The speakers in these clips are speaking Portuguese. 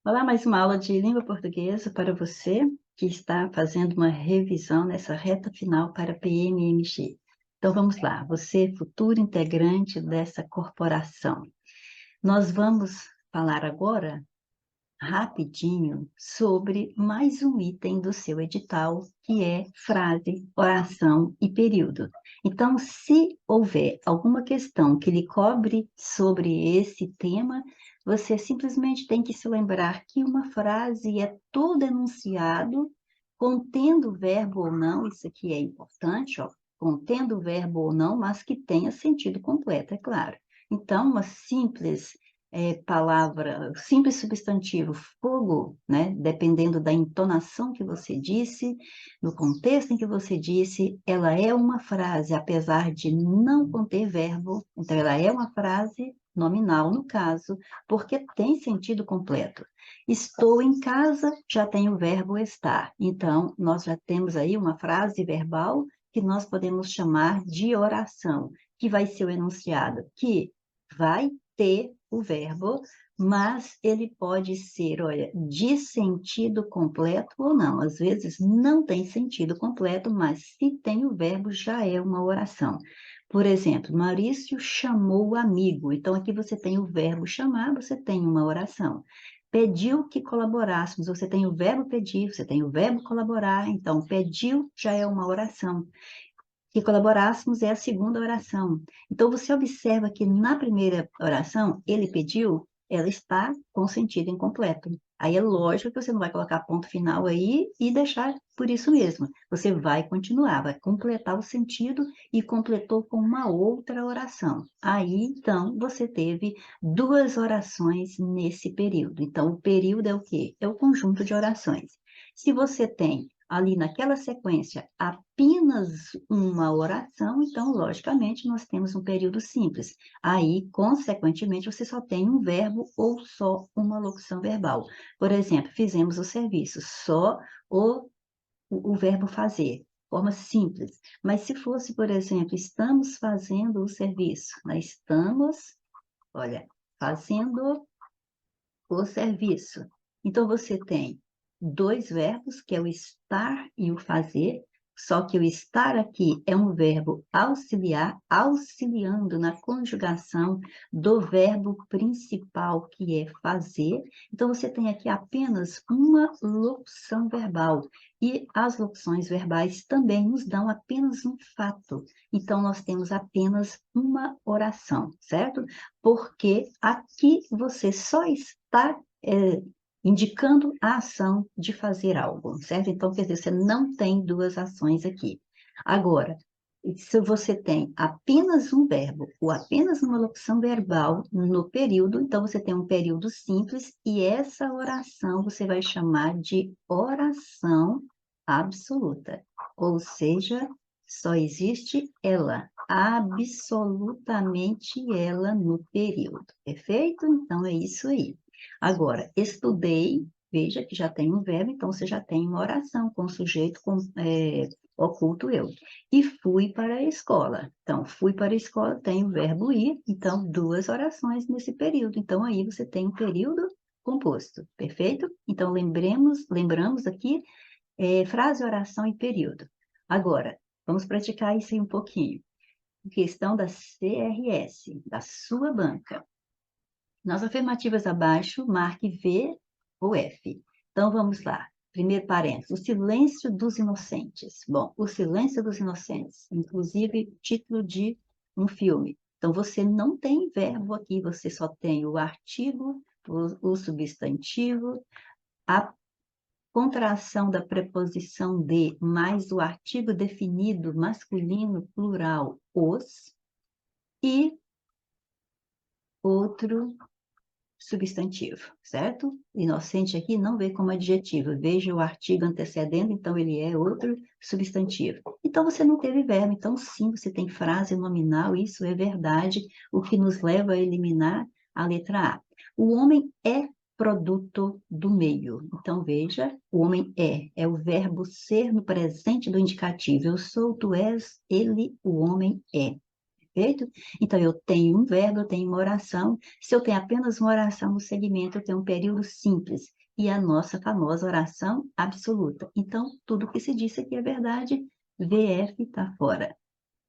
Olá, mais uma aula de língua portuguesa para você que está fazendo uma revisão nessa reta final para PMMG. Então vamos lá, você futuro integrante dessa corporação. Nós vamos falar agora rapidinho sobre mais um item do seu edital, que é frase, oração e período. Então, se houver alguma questão que lhe cobre sobre esse tema, você simplesmente tem que se lembrar que uma frase é todo enunciado, contendo verbo ou não, isso aqui é importante, ó, contendo verbo ou não, mas que tenha sentido completo, é claro. Então, uma simples palavra, simples substantivo, fogo, né? Dependendo da entonação que você disse, no contexto em que você disse, ela é uma frase, apesar de não conter verbo, então ela é uma frase nominal, no caso, porque tem sentido completo. Estou em casa, já tem o verbo estar. Então, nós já temos aí uma frase verbal que nós podemos chamar de oração, que vai ser o enunciado, que vai ter o verbo, mas ele pode ser, olha, de sentido completo ou não. Às vezes não tem sentido completo, mas se tem o verbo, já é uma oração. Por exemplo, Maurício chamou o amigo. Então, aqui você tem o verbo chamar, você tem uma oração. Pediu que colaborássemos, você tem o verbo pedir, você tem o verbo colaborar, então pediu já é uma oração que colaborássemos é a segunda oração. Então, você observa que na primeira oração, ele pediu, ela está com sentido incompleto. Aí é lógico que você não vai colocar ponto final aí e deixar por isso mesmo. Você vai continuar, vai completar o sentido e completou com uma outra oração. Aí, então, você teve duas orações nesse período. Então, o período é o quê? É o conjunto de orações. Se você tem ali naquela sequência apenas uma oração, então, logicamente, nós temos um período simples. Aí, consequentemente, você só tem um verbo ou só uma locução verbal. Por exemplo, fizemos o serviço, só o verbo fazer, forma simples. Mas se fosse, por exemplo, estamos fazendo o serviço, nós estamos, olha, fazendo o serviço. Então, você tem dois verbos, que é o estar e o fazer, só que o estar aqui é um verbo auxiliar, auxiliando na conjugação do verbo principal, que é fazer. Então, você tem aqui apenas uma locução verbal. E as locuções verbais também nos dão apenas um fato. Então, nós temos apenas uma oração, certo? Porque aqui você só está indicando a ação de fazer algo, certo? Então, quer dizer, você não tem duas ações aqui. Agora, se você tem apenas um verbo ou apenas uma locução verbal no período, então você tem um período simples e essa oração você vai chamar de oração absoluta, ou seja, só existe ela, absolutamente ela no período, perfeito? Então é isso aí. Agora, estudei, veja que já tem um verbo, então você já tem uma oração com sujeito com, oculto eu. E fui para a escola. Então, fui para a escola, tem o verbo ir, então duas orações nesse período. Então, aí você tem um período composto, perfeito? Então, lembramos aqui frase, oração e período. Agora, vamos praticar isso aí um pouquinho. Questão da CRS, da sua banca. Nas afirmativas abaixo, marque V ou F. Então, vamos lá. Primeiro parênteses, o silêncio dos inocentes. Bom, o silêncio dos inocentes, inclusive título de um filme. Então, você não tem verbo aqui, você só tem o artigo, o substantivo, a contração da preposição de mais o artigo definido masculino plural os e outro substantivo, certo? Inocente aqui não vê como adjetivo, veja o artigo antecedendo, então ele é outro substantivo. Então você não teve verbo, então sim, você tem frase nominal, isso é verdade, o que nos leva a eliminar a letra A. O homem é produto do meio. Então veja, o homem é o verbo ser no presente do indicativo. Eu sou, tu és, ele, o homem é. perfeito? Então, eu tenho um verbo, eu tenho uma oração. Se eu tenho apenas uma oração no segmento, eu tenho um período simples. E a nossa famosa oração absoluta. Então, tudo que se disse aqui é verdade, VF está fora.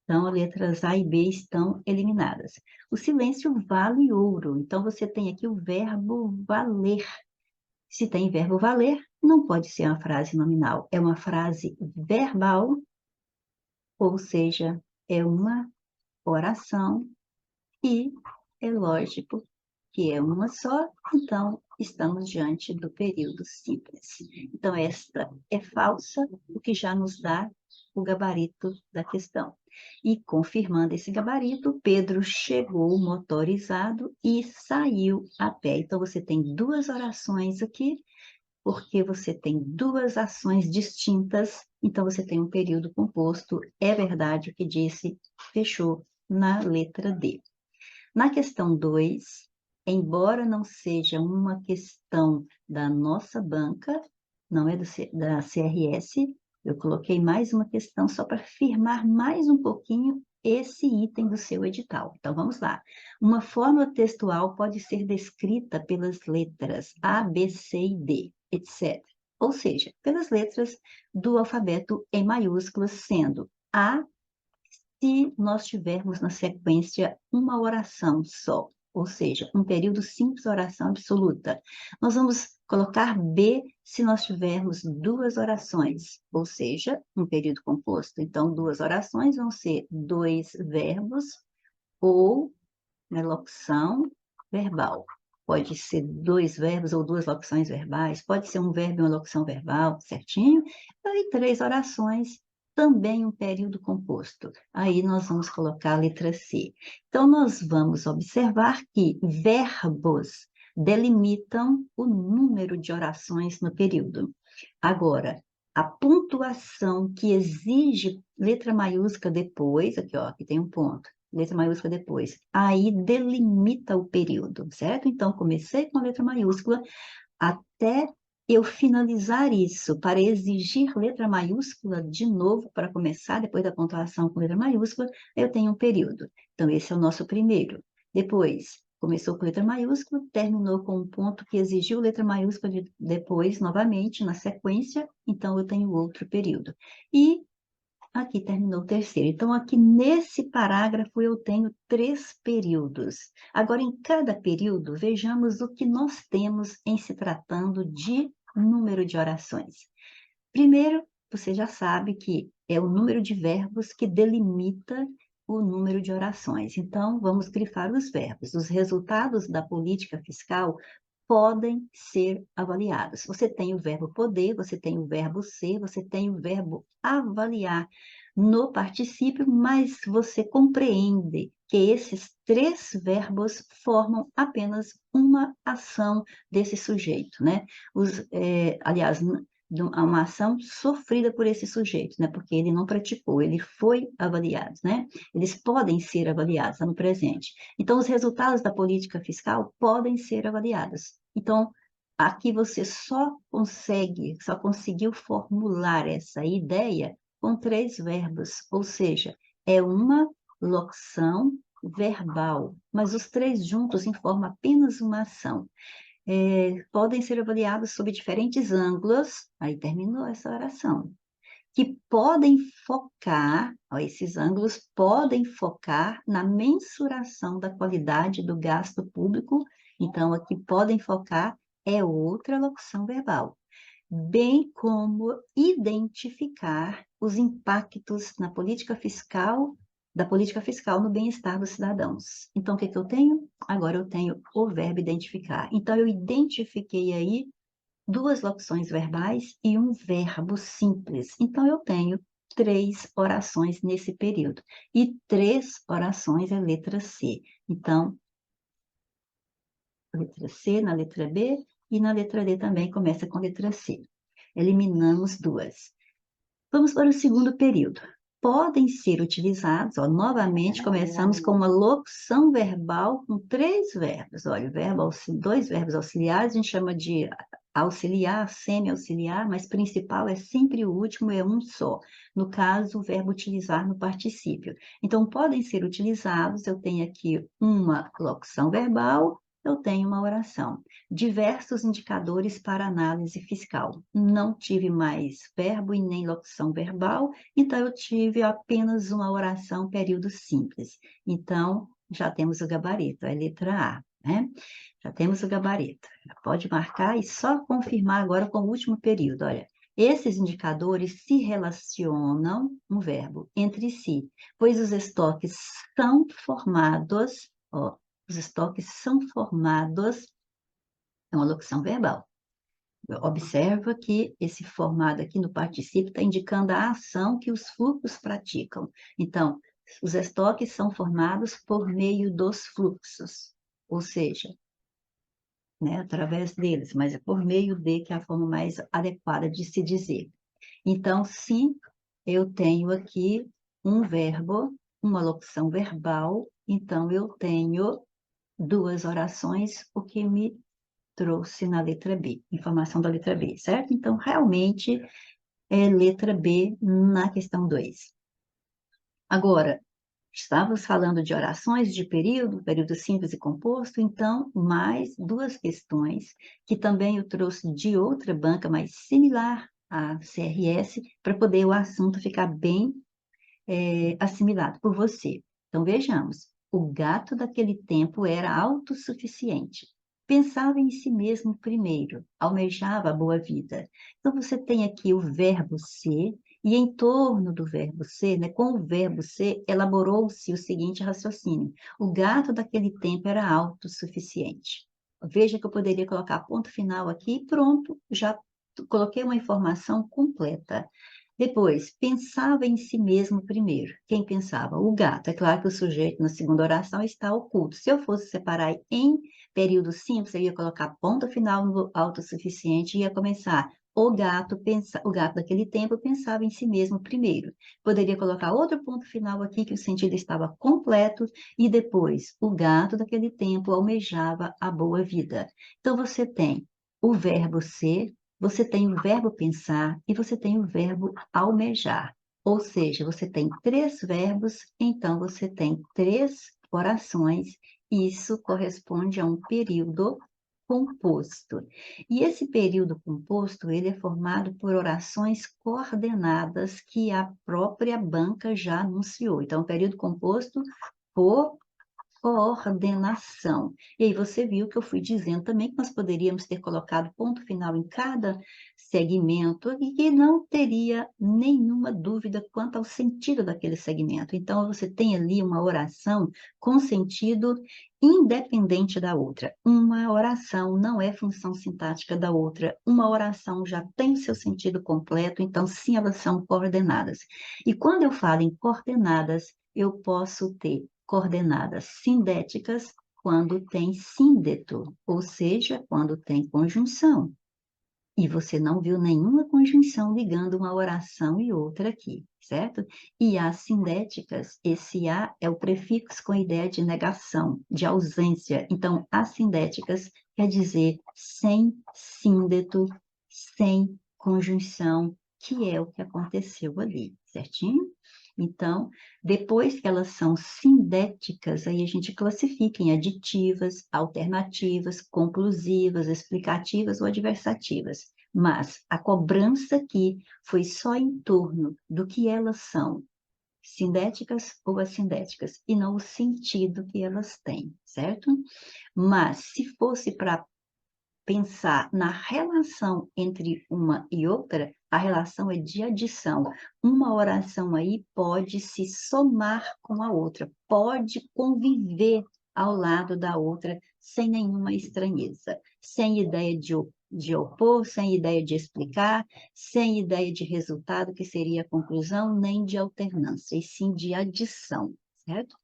Então, as letras A e B estão eliminadas. O silêncio vale ouro. Então, você tem aqui o verbo valer. Se tem verbo valer, não pode ser uma frase nominal. É uma frase verbal, ou seja, é uma oração e é lógico que é uma só, então estamos diante do período simples. Então, esta é falsa, o que já nos dá o gabarito da questão. E confirmando esse gabarito, Pedro chegou motorizado e saiu a pé. Então, você tem duas orações aqui, porque você tem duas ações distintas, então você tem um período composto. É verdade o que disse, fechou na letra D. Na questão 2, embora não seja uma questão da nossa banca, não é da CRS, eu coloquei mais uma questão só para firmar mais um pouquinho esse item do seu edital. Então, vamos lá. Uma fórmula textual pode ser descrita pelas letras A, B, C e D, etc. Ou seja, pelas letras do alfabeto em maiúsculas, sendo A, se nós tivermos na sequência uma oração só, ou seja, um período simples, oração absoluta. Nós vamos colocar B se nós tivermos duas orações, ou seja, um período composto. Então, duas orações vão ser dois verbos ou na locução verbal. Pode ser dois verbos ou duas locuções verbais, pode ser um verbo e uma locução verbal, certinho. E três orações, também um período composto. Aí nós vamos colocar a letra C. Então, nós vamos observar que verbos delimitam o número de orações no período. Agora, a pontuação que exige letra maiúscula depois, aqui, ó, aqui tem um ponto, letra maiúscula depois, aí delimita o período, certo? Então, comecei com a letra maiúscula até eu finalizar isso, para exigir letra maiúscula de novo, para começar depois da pontuação com letra maiúscula, eu tenho um período. Então, esse é o nosso primeiro. Depois, começou com letra maiúscula, terminou com um ponto que exigiu letra maiúscula depois, novamente, na sequência, então eu tenho outro período. E aqui terminou o terceiro. Então, aqui nesse parágrafo eu tenho três períodos. Agora, em cada período, vejamos o que nós temos em se tratando de número de orações. Primeiro, você já sabe que é o número de verbos que delimita o número de orações. Então, vamos grifar os verbos. Os resultados da política fiscal podem ser avaliados. Você tem o verbo poder, você tem o verbo ser, você tem o verbo avaliar no particípio, mas você compreende que esses três verbos formam apenas uma ação desse sujeito, né? Aliás, uma ação sofrida por esse sujeito, né? Porque ele não praticou, ele foi avaliado, né? Eles podem ser avaliados, está no presente. Então, os resultados da política fiscal podem ser avaliados. Então, aqui você só conseguiu formular essa ideia com três verbos, ou seja, é uma locução verbal, mas os três juntos informam apenas uma ação. Podem ser avaliados sob diferentes ângulos, aí terminou essa oração, que podem focar, ó, esses ângulos podem focar na mensuração da qualidade do gasto público, então aqui podem focar é outra locução verbal, bem como identificar os impactos na política fiscal, da política fiscal no bem-estar dos cidadãos. Então, o que que eu tenho? Agora eu tenho o verbo identificar. Então, eu identifiquei aí duas locuções verbais e um verbo simples. Então, eu tenho três orações nesse período. E três orações é letra C. Então, letra C na letra B e na letra D também começa com letra C. Eliminamos duas. Vamos para o segundo período. Podem ser utilizados, ó, novamente começamos com uma locução verbal com três verbos. Olha, dois verbos auxiliares a gente chama de auxiliar, semi-auxiliar, mas principal é sempre o último, é um só. No caso, o verbo utilizar no particípio. Então, podem ser utilizados, eu tenho aqui uma locução verbal, eu tenho uma oração. Diversos indicadores para análise fiscal. Não tive mais verbo e nem locução verbal, então eu tive apenas uma oração período simples. Então, já temos o gabarito, é letra A, né? Já temos o gabarito. Já pode marcar e só confirmar agora com o último período. Olha, esses indicadores se relacionam, um verbo, entre si, pois os estoques são formados, ó, os estoques são formados, é uma locução verbal. Observa que esse formado aqui no particípio está indicando a ação que os fluxos praticam. Então, os estoques são formados por meio dos fluxos, ou seja, né, através deles, mas é por meio de que é a forma mais adequada de se dizer. Então, sim, eu tenho aqui um verbo, uma locução verbal, então eu tenho duas orações, o que me trouxe na letra B, informação da letra B, certo? Então, realmente, é letra B na questão 2. Agora, estávamos falando de orações de período, período simples e composto, então, mais duas questões que também eu trouxe de outra banca, mas similar à CRS, para poder o assunto ficar bem assimilado por você. Então, vejamos. O gato daquele tempo era autossuficiente. Pensava em si mesmo primeiro, almejava a boa vida. Então, você tem aqui o verbo ser, e em torno do verbo ser, né, com o verbo ser, elaborou-se o seguinte raciocínio. O gato daquele tempo era autossuficiente. Veja que eu poderia colocar ponto final aqui e pronto, já coloquei uma informação completa. Depois, pensava em si mesmo primeiro. Quem pensava? O gato. É claro que o sujeito na segunda oração está oculto. Se eu fosse separar em período simples, eu ia colocar ponto final no autossuficiente e ia começar. O gato daquele tempo pensava em si mesmo primeiro. Poderia colocar outro ponto final aqui, que o sentido estava completo, e depois, o gato daquele tempo almejava a boa vida. Então, você tem o verbo ser, você tem o verbo pensar e você tem o verbo almejar. Ou seja, você tem três verbos, então você tem três orações. Isso corresponde a um período composto. E esse período composto, ele é formado por orações coordenadas que a própria banca já anunciou. Então, período composto por coordenação. E aí você viu que eu fui dizendo também que nós poderíamos ter colocado ponto final em cada segmento e que não teria nenhuma dúvida quanto ao sentido daquele segmento. Então, você tem ali uma oração com sentido independente da outra. Uma oração não é função sintática da outra. Uma oração já tem seu sentido completo, então, sim, elas são coordenadas. E quando eu falo em coordenadas, eu posso ter coordenadas sindéticas quando tem síndeto, ou seja, quando tem conjunção. E você não viu nenhuma conjunção ligando uma oração e outra aqui, certo? E as sindéticas, esse a é o prefixo com ideia de negação, de ausência. Então, as sindéticas quer dizer sem síndeto, sem conjunção, que é o que aconteceu ali, certinho? Então, depois que elas são sindéticas, aí a gente classifica em aditivas, alternativas, conclusivas, explicativas ou adversativas. Mas a cobrança aqui foi só em torno do que elas são, sindéticas ou assindéticas, e não o sentido que elas têm, certo? Mas se fosse para pensar na relação entre uma e outra, a relação é de adição. Uma oração aí pode se somar com a outra, pode conviver ao lado da outra sem nenhuma estranheza, sem ideia de opor, sem ideia de explicar, sem ideia de resultado, que seria a conclusão, nem de alternância, e sim de adição, certo?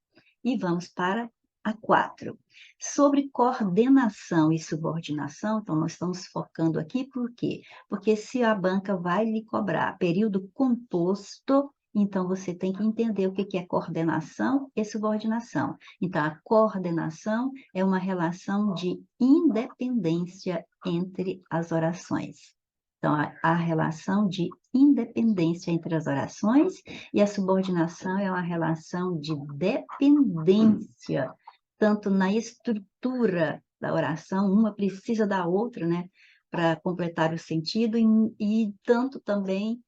E vamos para a 4. Sobre coordenação e subordinação, então nós estamos focando aqui por quê? Porque se a banca vai lhe cobrar período composto, Então, você tem que entender o que que é coordenação e subordinação. Então, a coordenação é uma relação de independência entre as orações. Então, a relação de independência entre as orações e a subordinação é uma relação de dependência, tanto na estrutura da oração, uma precisa da outra, né, para completar o sentido, e tanto também,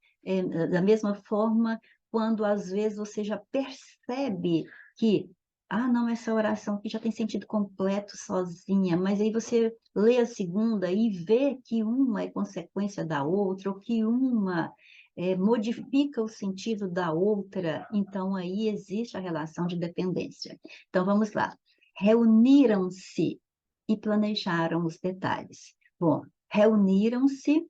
da mesma forma, quando às vezes você já percebe que, ah, não, essa oração aqui já tem sentido completo sozinha, mas aí você lê a segunda e vê que uma é consequência da outra, ou que uma modifica o sentido da outra, então aí existe a relação de dependência. Então vamos lá. Reuniram-se e planejaram os detalhes. Bom, reuniram-se,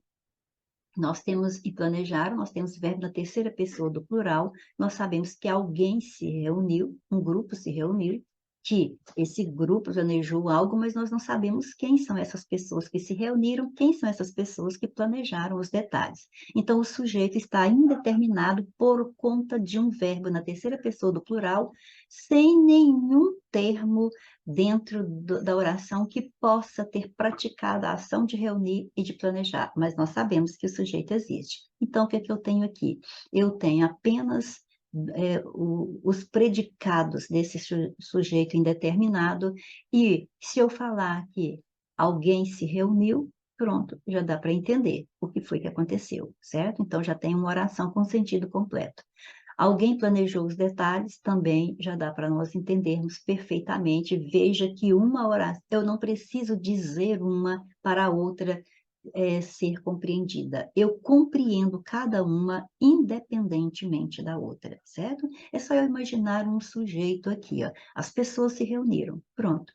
nós temos, e planejaram, nós temos verbo na terceira pessoa do plural, nós sabemos que alguém se reuniu, um grupo se reuniu, que esse grupo planejou algo, mas nós não sabemos quem são essas pessoas que se reuniram, quem são essas pessoas que planejaram os detalhes. Então, o sujeito está indeterminado por conta de um verbo na terceira pessoa do plural, sem nenhum termo dentro da oração que possa ter praticado a ação de reunir e de planejar, mas nós sabemos que o sujeito existe. Então, o que é que eu tenho aqui? Eu tenho apenas os predicados desse sujeito indeterminado, e se eu falar que alguém se reuniu, pronto, já dá para entender o que foi que aconteceu, certo? Então, já tem uma oração com sentido completo. Alguém planejou os detalhes, também já dá para nós entendermos perfeitamente. Veja que uma oração, eu não preciso dizer uma para a outra ser compreendida. Eu compreendo cada uma independentemente da outra, certo? É só eu imaginar um sujeito aqui, ó. As pessoas se reuniram, pronto.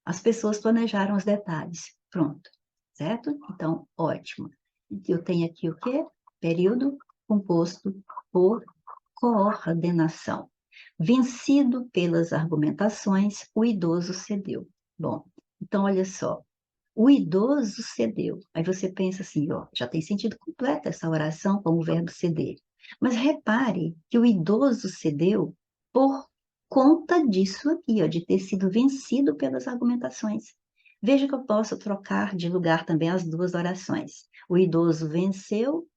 As pessoas planejaram os detalhes, pronto, certo? Então, ótimo. Eu tenho aqui o quê? Período composto por coordenação. Vencido pelas argumentações, o idoso cedeu. Bom, então olha só, o idoso cedeu. Aí você pensa assim, ó, já tem sentido completo essa oração com o verbo ceder. Mas repare que o idoso cedeu por conta disso aqui, ó, de ter sido vencido pelas argumentações. Veja que eu posso trocar de lugar também as duas orações. O idoso venceu,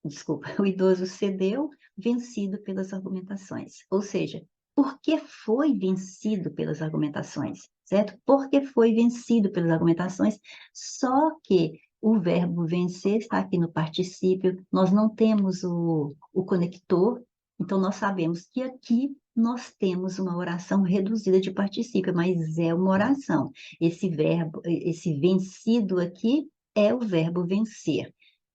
desculpa, o idoso cedeu, vencido pelas argumentações. Ou seja, por que foi vencido pelas argumentações? Certo? Porque foi vencido pelas argumentações, só que o verbo vencer está aqui no particípio, nós não temos o conector, então nós sabemos que aqui nós temos uma oração reduzida de particípio, mas é uma oração. Esse verbo, esse vencido aqui é o verbo vencer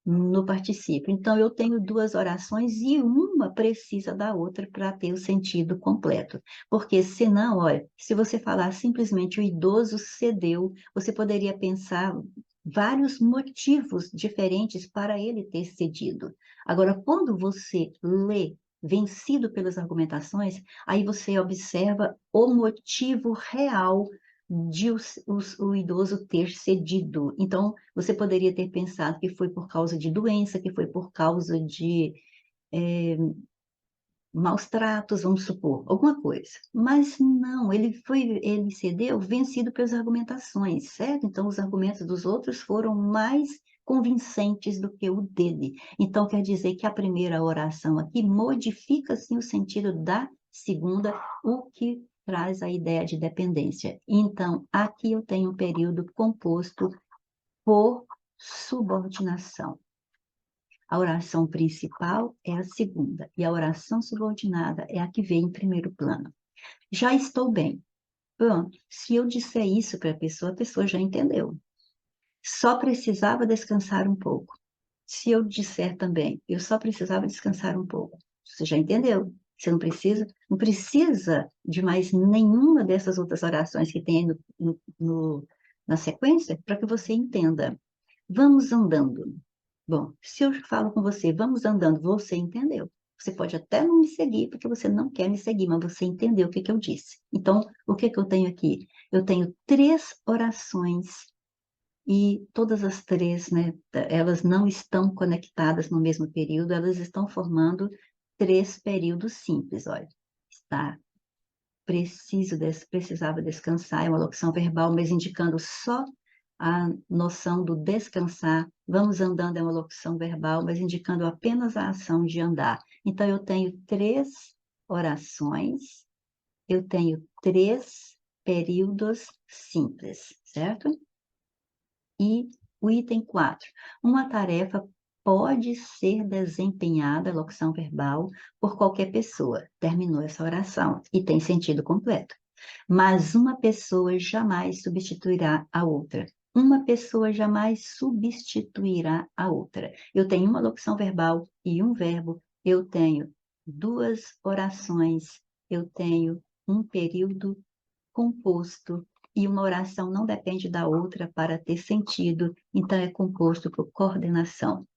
no particípio. Então, eu tenho duas orações e uma precisa da outra para ter o sentido completo. Porque senão, olha, se você falar simplesmente o idoso cedeu, você poderia pensar vários motivos diferentes para ele ter cedido. Agora, quando você lê vencido pelas argumentações, aí você observa o motivo real de o idoso ter cedido. Então, você poderia ter pensado que foi por causa de doença, que foi por causa de maus tratos, vamos supor, alguma coisa. Mas não, ele cedeu vencido pelas argumentações, certo? Então, os argumentos dos outros foram mais convincentes do que o dele. Então, quer dizer que a primeira oração aqui modifica, sim, o sentido da segunda, o que traz a ideia de dependência. Então, aqui eu tenho um período composto por subordinação. A oração principal é a segunda, e a oração subordinada é a que vem em primeiro plano. Já estou bem. Pronto, se eu disser isso para a pessoa já entendeu. Só precisava descansar um pouco. Se eu disser também, eu só precisava descansar um pouco, você já entendeu. Você não precisa de mais nenhuma dessas outras orações que tem aí na sequência para que você entenda. Vamos andando. Bom, se eu falo com você, vamos andando, você entendeu. Você pode até não me seguir, porque você não quer me seguir, mas você entendeu o que que eu disse. Então, o que que eu tenho aqui? Eu tenho três orações e todas as três, né, elas não estão conectadas no mesmo período, elas estão formando 3 períodos simples, olha. Está precisava descansar, é uma locução verbal, mas indicando só a noção do descansar. Vamos andando é uma locução verbal, mas indicando apenas a ação de andar. Então, eu tenho 3 orações, eu tenho 3 períodos simples, certo? E o item 4, uma tarefa pode ser desempenhada, locução verbal, por qualquer pessoa. Terminou essa oração e tem sentido completo. Mas uma pessoa jamais substituirá a outra. Uma pessoa jamais substituirá a outra. Eu tenho uma locução verbal e um verbo, eu tenho 2 orações, eu tenho um período composto, e uma oração não depende da outra para ter sentido, então é composto por coordenação.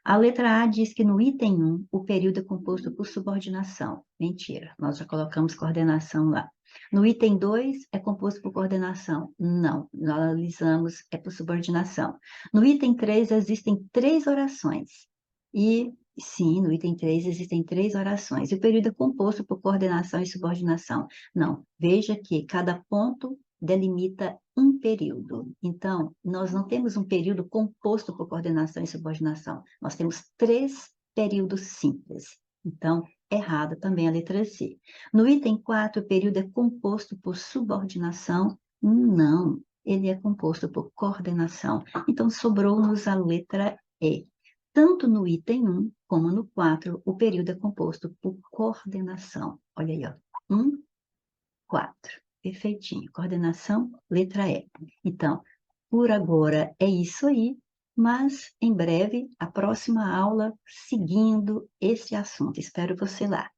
A letra A diz que no item 1, o período é composto por subordinação. Mentira, nós já colocamos coordenação lá. No item 2, é composto por coordenação. Não, nós analisamos, é por subordinação. No item 3, existem 3 orações. E, sim, no item 3 existem 3 orações. E o período é composto por coordenação e subordinação. Não, veja que cada ponto delimita um período. Então, nós não temos um período composto por coordenação e subordinação. Nós temos 3 períodos simples. Então, errada também a letra C. No item 4, o período é composto por subordinação? Não, ele é composto por coordenação. Então, sobrou-nos a letra E. Tanto no item 1 como no 4, o período é composto por coordenação. Olha aí, ó. 1, 4. Perfeitinho. Coordenação, letra E. Então, por agora é isso aí, mas em breve, a próxima aula, seguindo esse assunto. Espero você lá.